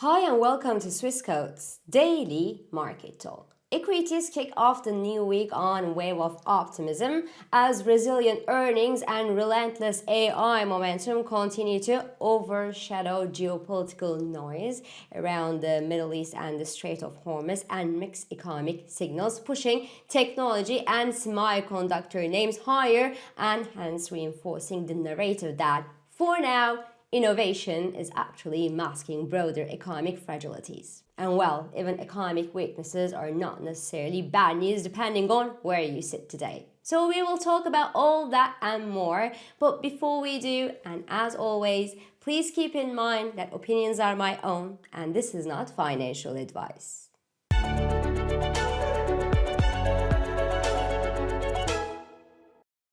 Hi and welcome to Swissquote's Daily Market Talk. Equities kick off the new week on a wave of optimism as resilient earnings and relentless AI momentum continue to overshadow geopolitical noise around the Middle East and the Strait of Hormuz and mixed economic signals, pushing technology and semiconductor names higher and hence reinforcing the narrative that, for now, innovation is actually masking broader economic fragilities. And well, even economic weaknesses are not necessarily bad news depending on where you sit today. So we will talk about all that and more. But before we do, and as always, please keep in mind that opinions are my own and this is not financial advice.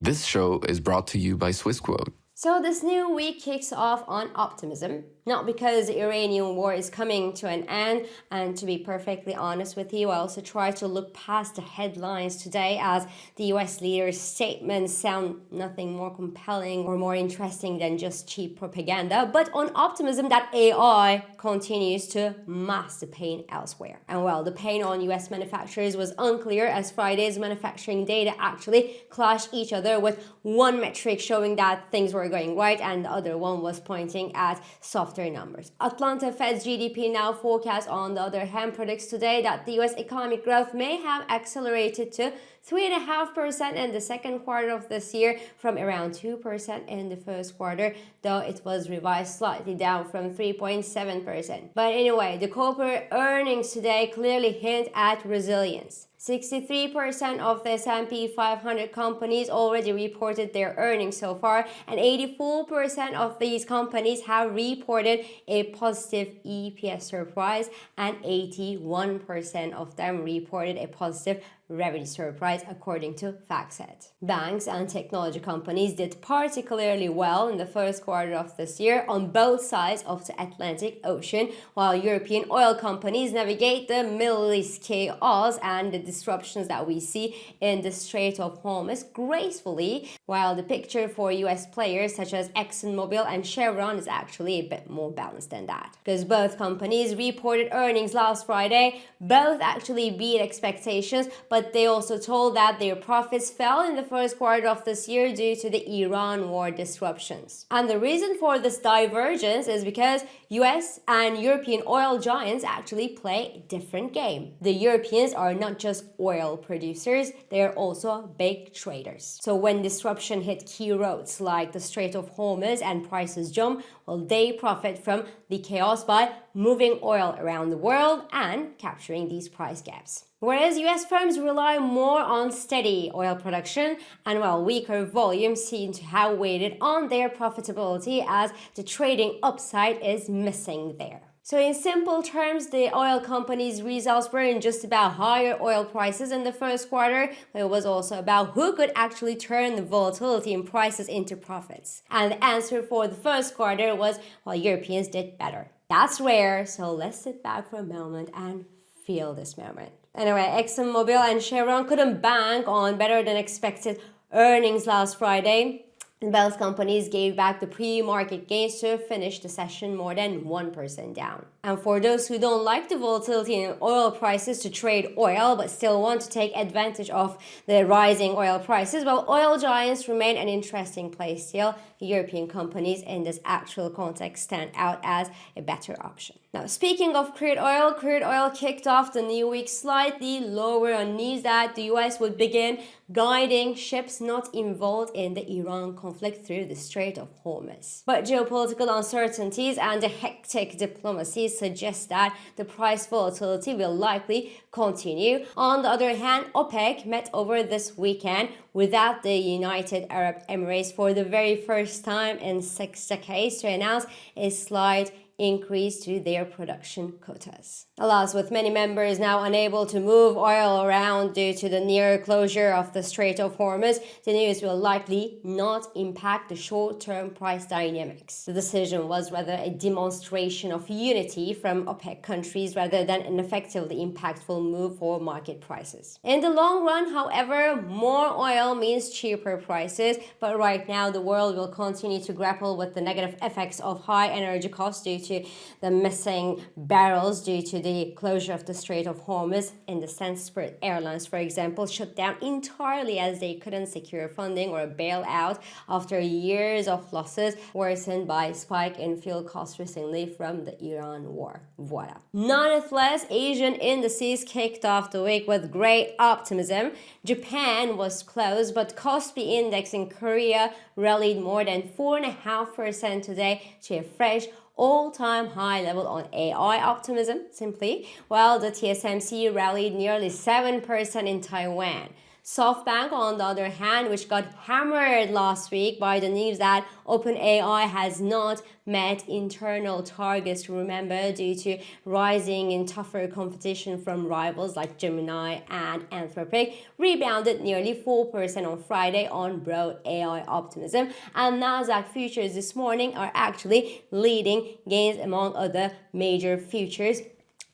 This show is brought to you by Swissquote. So this new week kicks off on optimism, not because the Iranian war is coming to an end, and to be perfectly honest with you, I also try to look past the headlines today as the US leader's statements sound nothing more compelling or more interesting than just cheap propaganda, but on optimism that AI continues to mask the pain elsewhere. And well, the pain on US manufacturers was unclear as Friday's manufacturing data actually clashed each other, with one metric showing that things were going right and the other one was pointing at softer numbers. Atlanta Fed's GDP now forecast, on the other hand, predicts today that the US economic growth may have accelerated to 3.5% in the second quarter of this year from around 2% in the first quarter, though it was revised slightly down from 3.7%. But anyway, the corporate earnings today clearly hint at resilience. 63% of the S&P 500 companies already reported their earnings so far, and 84% of these companies have reported a positive EPS surprise, and 81% of them reported a positive revenue surprise, according to FactSet. Banks and technology companies did particularly well in the first quarter of this year on both sides of the Atlantic Ocean, while European oil companies navigate the Middle East chaos and the disruptions that we see in the Strait of Hormuz gracefully, while the picture for US players such as ExxonMobil and Chevron is actually a bit more balanced than that. Because both companies reported earnings last Friday, both actually beat expectations, but they also told that their profits fell in the first quarter of this year due to the Iran war disruptions. And the reason for this divergence is because US and European oil giants actually play a different game. The Europeans are not just oil producers, they are also big traders. So when disruption hit key routes like the Strait of Hormuz and prices jump, well, they profit from the chaos by moving oil around the world and capturing these price gaps. Whereas US firms rely more on steady oil production and while weaker volumes seem to have weighted on their profitability as the trading upside is missing there. So in simple terms, the oil companies' results weren't just about higher oil prices in the first quarter, but it was also about who could actually turn the volatility in prices into profits. And the answer for the first quarter was, well, Europeans did better. That's rare, so let's sit back for a moment and feel this moment. Anyway, ExxonMobil and Chevron couldn't bank on better than expected earnings last Friday. Both companies gave back the pre-market gains to finish the session more than 1% down. And for those who don't like the volatility in oil prices to trade oil but still want to take advantage of the rising oil prices, well, oil giants remain an interesting play still. European companies in this actual context stand out as a better option. Now, speaking of crude oil kicked off the new week slightly lower on news that the US would begin guiding ships not involved in the Iran conflict through the Strait of Hormuz. But geopolitical uncertainties and the hectic diplomacy suggest that the price volatility will likely continue. On the other hand, OPEC met over this weekend without the United Arab Emirates for the very first time in 6 decades to announce a slight increase to their production quotas. Alas, with many members now unable to move oil around due to the near closure of the Strait of Hormuz, the news will likely not impact the short-term price dynamics. The decision was rather a demonstration of unity from OPEC countries rather than an effectively impactful move for market prices. In the long run, however, more oil means cheaper prices, but right now the world will continue to grapple with the negative effects of high energy costs due to to the missing barrels due to the closure of the Strait of Hormuz. In the sense, Spirit Airlines, for example, shut down entirely as they couldn't secure funding or a bailout after years of losses worsened by a spike in fuel costs recently from the Iran war. Voila. Nonetheless, Asian indices kicked off the week with great optimism. Japan was close, but Kospi index in Korea rallied more than 4.5% today to a fresh all-time high level on AI optimism, simply, while the TSMC rallied nearly 7% in Taiwan. SoftBank, on the other hand, which got hammered last week by the news that OpenAI has not met internal targets, remember, due to rising and tougher competition from rivals like Gemini and Anthropic, rebounded nearly 4% on Friday on broad AI optimism, and Nasdaq futures this morning are actually leading gains among other major futures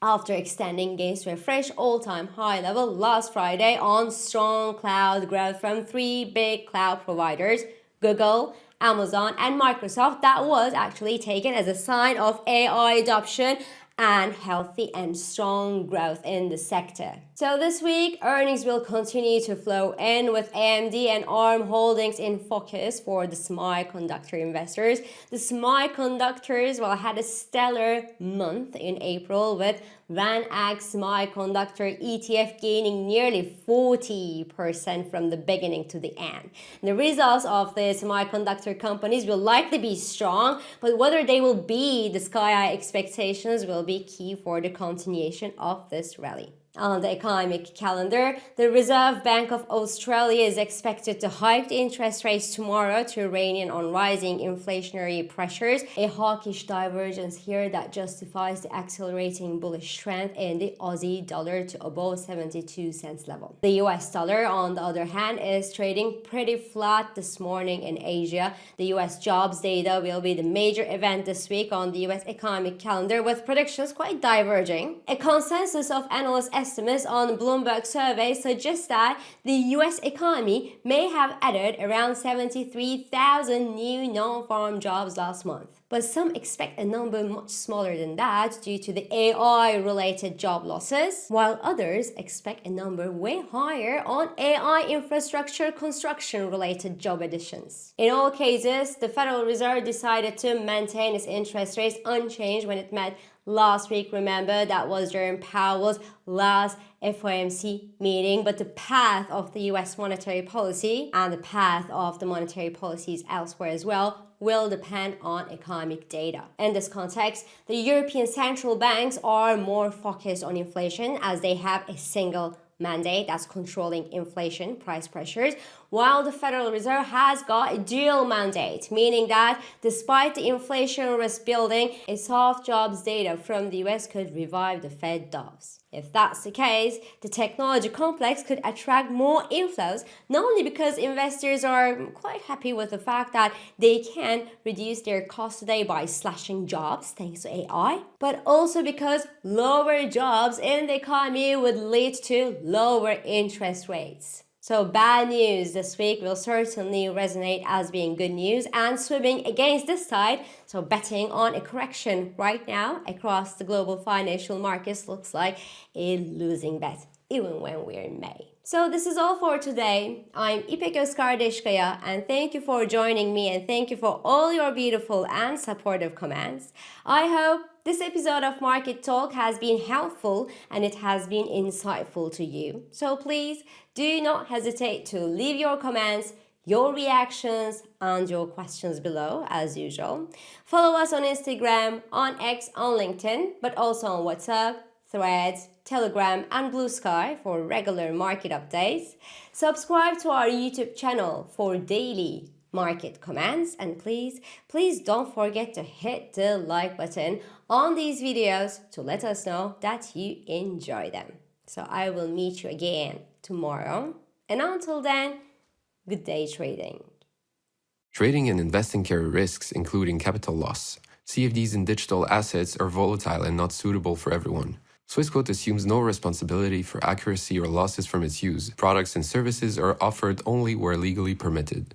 after extending gains to a fresh all-time high level last Friday on strong cloud growth from three big cloud providers, Google, Amazon, and Microsoft. That was actually taken as a sign of AI adoption and healthy and strong growth in the sector. So this week, earnings will continue to flow in with AMD and ARM holdings in focus for the semiconductor investors. The semiconductors had a stellar month in April with VanEck Semiconductor ETF gaining nearly 40% from the beginning to the end. The results of the semiconductor companies will likely be strong, but whether they will be the sky-high expectations will be key for the continuation of this rally. On the economic calendar, the Reserve Bank of Australia is expected to hike interest rates tomorrow to rein in on rising inflationary pressures, a hawkish divergence here that justifies the accelerating bullish strength in the Aussie dollar to above 72 cents level. The US dollar, on the other hand, is trading pretty flat this morning in Asia. The US jobs data will be the major event this week on the US economic calendar, with predictions quite diverging. A consensus of analysts estimates on Bloomberg survey suggests that the US economy may have added around 73,000 new non-farm jobs last month. But some expect a number much smaller than that due to the AI-related job losses, while others expect a number way higher on AI infrastructure construction-related job additions. In all cases, the Federal Reserve decided to maintain its interest rates unchanged when it met last week. Remember, that was during Powell's last FOMC meeting, but the path of the US monetary policy and the path of the monetary policies elsewhere as well will depend on economic data. In this context, the European central banks are more focused on inflation as they have a single mandate that's controlling inflation price pressures, while the Federal Reserve has got a dual mandate, meaning that despite the inflation risk building, a soft jobs data from the US could revive the Fed doves. If that's the case, the technology complex could attract more inflows, not only because investors are quite happy with the fact that they can reduce their costs today by slashing jobs thanks to AI, but also because lower jobs in the economy would lead to lower interest rates. So bad news this week will certainly resonate as being good news and swimming against this tide. So betting on a correction right now across the global financial markets looks like a losing bet, even when we're in May. So this is all for today. I'm İpek Özkardeşkaya, and thank you for joining me, and thank you for all your beautiful and supportive comments. I hope this episode of Market Talk has been helpful and it has been insightful to you. So please do not hesitate to leave your comments, your reactions, and your questions below as usual. Follow us on Instagram, on X, on LinkedIn, but also on WhatsApp, Threads, Telegram, and Blue Sky for regular market updates. Subscribe to our YouTube channel for daily market comments, and please don't forget to hit the like button on these videos to let us know that you enjoy them. So I will meet you again tomorrow, and until then, good day trading. Trading and investing carry risks, including capital loss. CFDs in digital assets are volatile and not suitable for everyone. Swissquote assumes no responsibility for accuracy or losses from its use. Products and services are offered only where legally permitted.